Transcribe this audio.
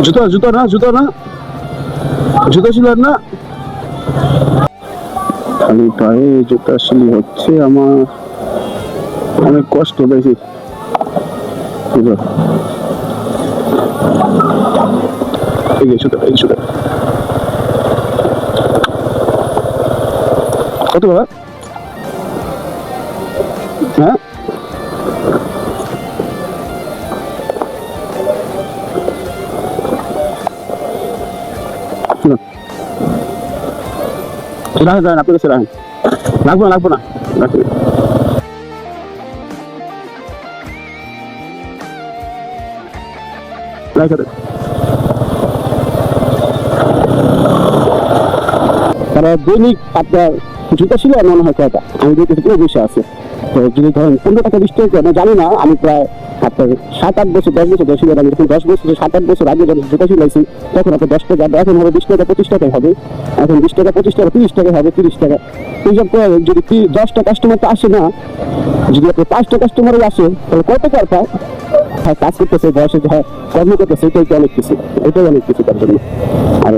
জুতো জুতো না জুতো না জুতো ছিল না, খালি পায়ে জুতা শিলি হচ্ছে আমার, অনেক কষ্ট পেয়েছি। এই যে জুতো, এই জুতো কত বাবা? হ্যাঁ রাখেন, আপনার কাছে রাখেন, রাখবো না রাখবো না রাখবো। তারা দৈনিক আপনার জুতা ছিল মনে হয় কয়টা, আমি দেখতেছি পুরো বেশি আছে। তো যদি ধরেন 15 টাকা 20 টাকা, আমি জানি না, আমি প্রায় আপনার 7-8 বছর 10 বছর বেশি, আমি যখন 10 বছর 7-8 বছর আগে যখন জুতা সিলাইছি তখন আপনার 10 টাকা, এখন হবে 20 টাকা 25 টাকাই হবে, এখন 20 টাকা 25 টাকা 30 টাকা হবে, 30 টাকা। এইসব করে যদি 10টা কাস্টমার তো আসে না, যদি আপনার 5টা কাস্টমারই আসে তাহলে কত টাকা পায়? হ্যাঁ কাজ করতেছে, বয়সে হ্যাঁ কর্ম করতেছে, এটাই অনেক কিছু, এটাই অনেক কিছু তার জন্য। আর